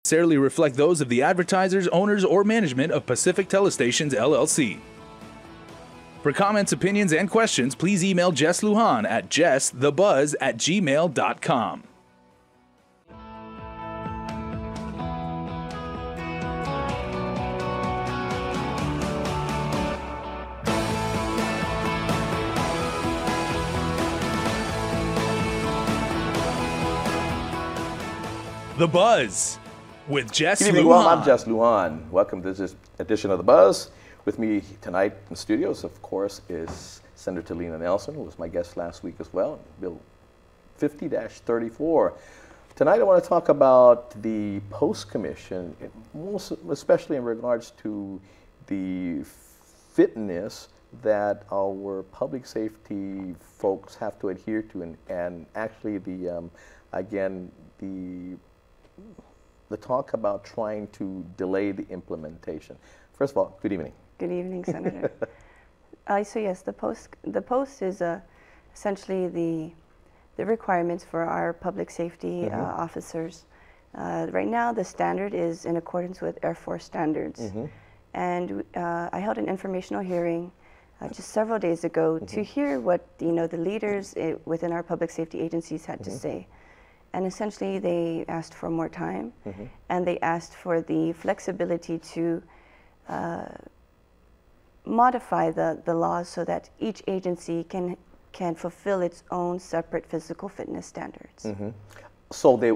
Necessarily reflect those of the advertisers, owners, or management of Pacific Telestations LLC. For comments, opinions, and questions, please email Jess Lujan at jessthebuzz@gmail.com. The Buzz with Jess Good evening, Lujan. well, I'm Jess Lujan. Welcome to this edition of The Buzz. With me tonight in the studios, of course, is Senator Telena Nelson, who was my guest last week as well, Bill 50-34. Tonight I want to talk about the Post Commission, most especially in regards to the fitness that our public safety folks have to adhere to, and actually the, again, the talk about trying to delay the implementation. First of all, good evening. Good evening, Senator. So yes, the post is essentially the requirements for our public safety officers. Right now, the standard is in accordance with Air Force standards. And I held an informational hearing just several days ago to hear what the leaders within our public safety agencies had to say. And essentially, they asked for more time, and they asked for the flexibility to modify the laws so that each agency can fulfill its own separate physical fitness standards. So they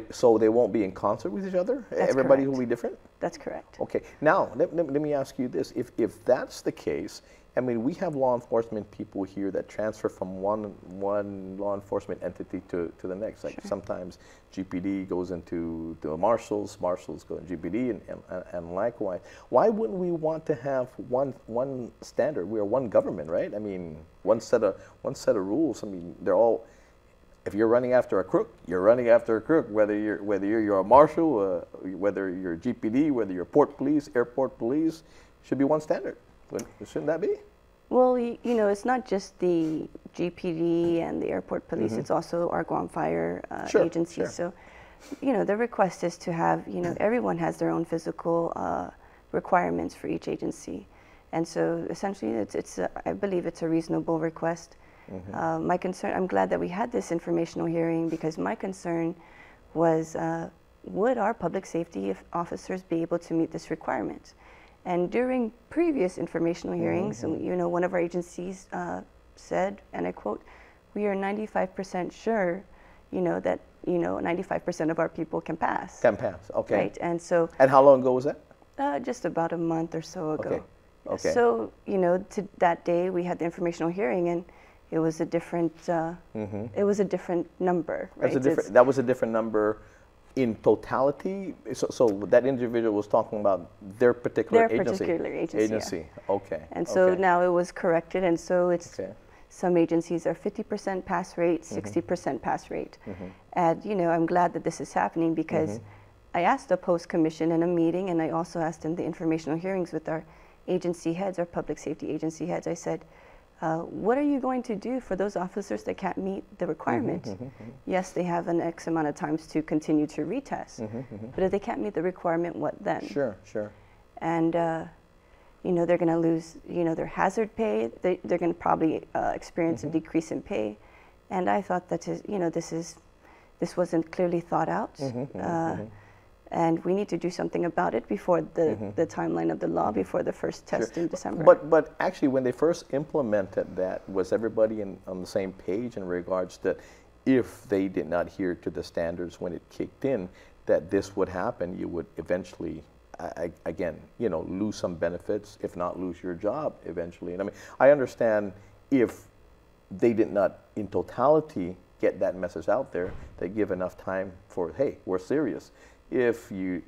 won't be in concert with each other? That's Everybody correct. will be different? That's correct. Okay. Now, let me ask you this. If that's the case, I mean, we have law enforcement people here that transfer from one law enforcement entity to the next. Like sometimes GPD goes into the marshals go into GPD, and likewise. Why wouldn't we want to have one standard? We are one government, right? I mean, one set of rules. I mean, they're all. If you're running after a crook, you're running after a crook. Whether you're a marshal, whether you're GPD, whether you're port police, airport police, should be one standard. Shouldn't that be? Well, it's not just the GPD and the airport police, it's also our Guam Fire agency. So, the request is to have, everyone has their own physical requirements for each agency. And so essentially I believe it's a reasonable request. My concern, I'm glad that we had this informational hearing, because my concern was, would our public safety officers be able to meet this requirement? And during previous informational hearings, one of our agencies said, and I quote, "We are 95% sure, that 95% of our people can pass." Can pass, okay. Right, and so. And how long ago was that? Just about a month or so ago. Okay. Okay. So to that day we had the informational hearing, and it was a different. It was a different number. Right. That was a different number. In totality, so that individual was talking about their particular agency. Yeah. Okay. And so now it was corrected, and so it's some agencies are 50% pass rate, 60% pass rate, and I'm glad that this is happening, because I asked the Post Commission in a meeting, and I also asked in the informational hearings with our agency heads, our public safety agency heads. I said, what are you going to do for those officers that can't meet the requirement? Yes, they have an X amount of times to continue to retest, but if they can't meet the requirement, what then? Sure. And they're going to lose, their hazard pay. They're going to probably experience a decrease in pay. And I thought that this wasn't clearly thought out. And we need to do something about it before the timeline of the law, before the first test in December. But actually, when they first implemented that, was everybody on the same page in regards that if they did not adhere to the standards when it kicked in, that this would happen? You would eventually, again, lose some benefits, if not lose your job eventually. And I mean, I understand if they did not, in totality, get that message out there, they give enough time for, hey, we're serious. If you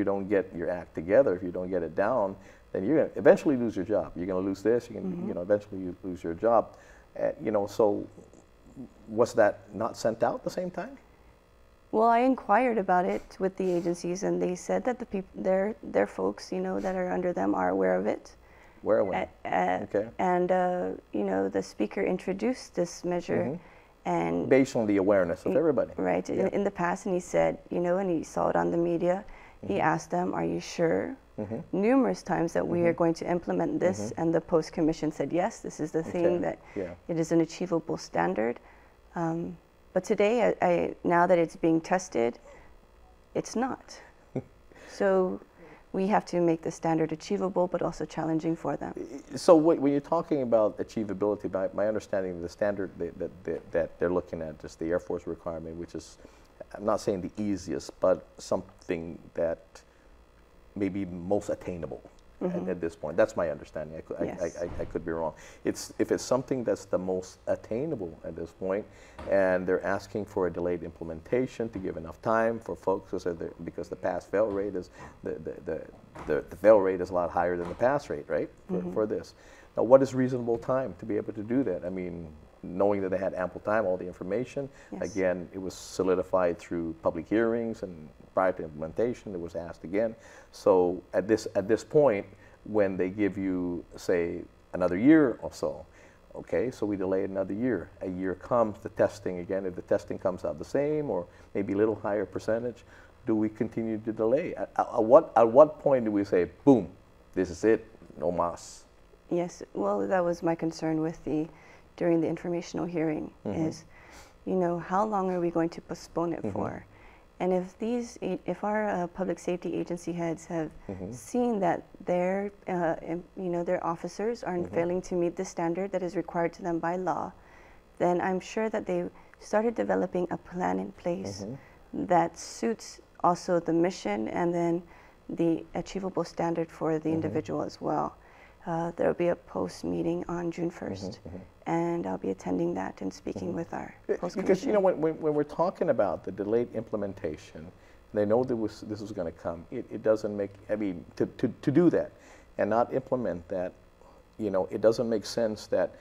don't get your act together, if you don't get it down, then you're going to eventually lose your job. You're going to lose this. You can, eventually you lose your job. So was that not sent out at the same time? Well, I inquired about it with the agencies, and they said that the people, their folks, that are under them, are aware of it. Where aware? Okay. And the speaker introduced this measure. And based on the awareness of everybody. Right, yeah. in the past, and he said, and he saw it on the media, He asked them, are you sure? Numerous times that we are going to implement this, and the post commission said, yes, this is the thing, that it is an achievable standard. But today, now that it's being tested, it's not. So we have to make the standard achievable, but also challenging for them. So when you're talking about achievability, my understanding of the standard that they're looking at is the Air Force requirement, which is, I'm not saying the easiest, but something that may be most attainable at this point. That's my understanding. I could be wrong. If it's something that's the most attainable at this point, and they're asking for a delayed implementation to give enough time for folks, because the pass-fail rate is the fail rate is a lot higher than the pass rate, right? For this. Now, what is reasonable time to be able to do that? I mean, knowing that they had ample time, all the information. Again, it was solidified through public hearings, and prior to implementation, it was asked again. So at this point, when they give you, say, another year or so, okay, so we delay another year. A year comes, the testing again. If the testing comes out the same, or maybe a little higher percentage, do we continue to delay? At what point do we say, boom, this is it, no mas? Yes, well, that was my concern with during the informational hearing, is, how long are we going to postpone it for? And if our public safety agency heads have seen that their officers aren't failing to meet the standard that is required to them by law, then I'm sure that they started developing a plan in place that suits also the mission and then the achievable standard for the individual as well. There will be a post meeting on June 1st, and I'll be attending that and speaking with our post commission. Because when we're talking about the delayed implementation, they know this was going to come. It doesn't make, I mean, to do that and not implement that, it doesn't make sense that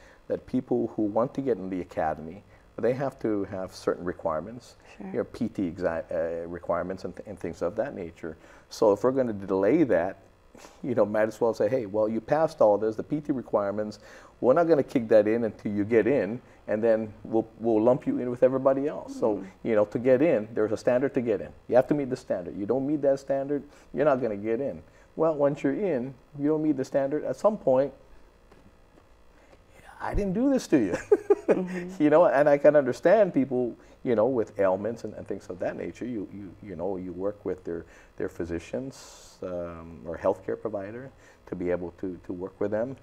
people who want to get in the academy, they have to have certain requirements, PT requirements and things of that nature. So if we're going to delay that, might as well say, hey, well, you passed all this, the PT requirements, we're not going to kick that in until you get in, and then we'll lump you in with everybody else. So, to get in, there's a standard to get in. You have to meet the standard. You don't meet that standard, you're not going to get in. Well, once you're in, you don't meet the standard, at some point, I didn't do this to you. And I can understand people, with ailments and things of that nature. You work with their physicians or healthcare provider to be able to work with them.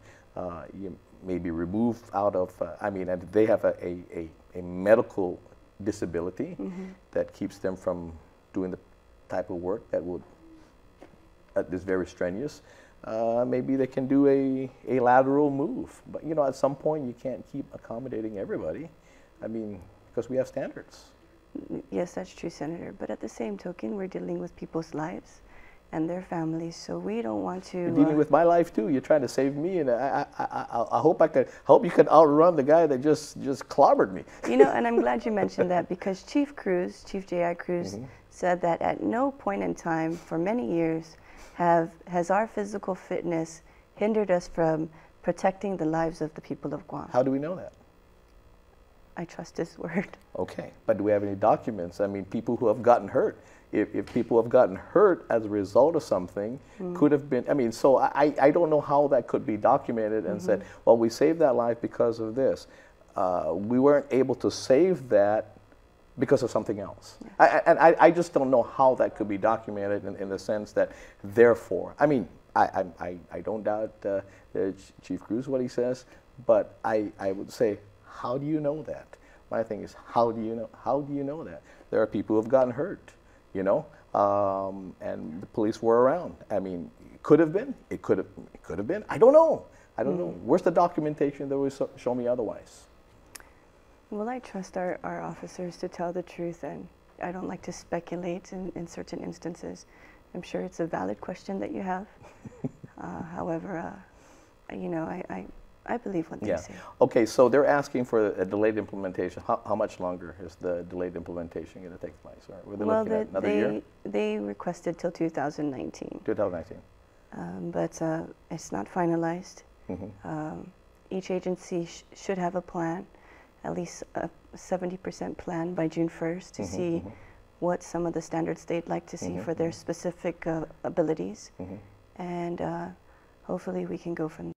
You may be removed out of, and they have a medical disability that keeps them from doing the type of work that is very strenuous. Maybe they can do a lateral move. But, at some point you can't keep accommodating everybody. Because we have standards. Yes, that's true, Senator. But at the same token, we're dealing with people's lives and their families, so we don't want to... You're dealing with my life too. You're trying to save me, and I hope you can outrun the guy that just clobbered me. And I'm glad you mentioned that, because Chief J.I. Cruz, said that at no point in time for many years has our physical fitness hindered us from protecting the lives of the people of Guam. How do we know that? I trust his word. Okay, but do we have any documents? People who have gotten hurt. If people have gotten hurt as a result of something, could have been, so I don't know how that could be documented and said, well, we saved that life because of this. We weren't able to save that because of something else. Yeah. I just don't know how that could be documented in the sense that, therefore, I don't doubt Chief Cruz, what he says, but I would say, how do you know that? My thing is, how do you know that? There are people who have gotten hurt, and the police were around. It could have been. It could have been. I don't know. Where's the documentation that will show me otherwise? Well, I trust our officers to tell the truth, and I don't like to speculate in certain instances. I'm sure it's a valid question that you have. However, I believe what they say. Okay, so they're asking for a delayed implementation. How much longer is the delayed implementation going to take place? Were they looking at another year? They requested till 2019. 2019. But it's not finalized. Each agency should have a plan, at least a 70% plan by June 1st to see what some of the standards they'd like to see for their specific abilities, and hopefully we can go from there.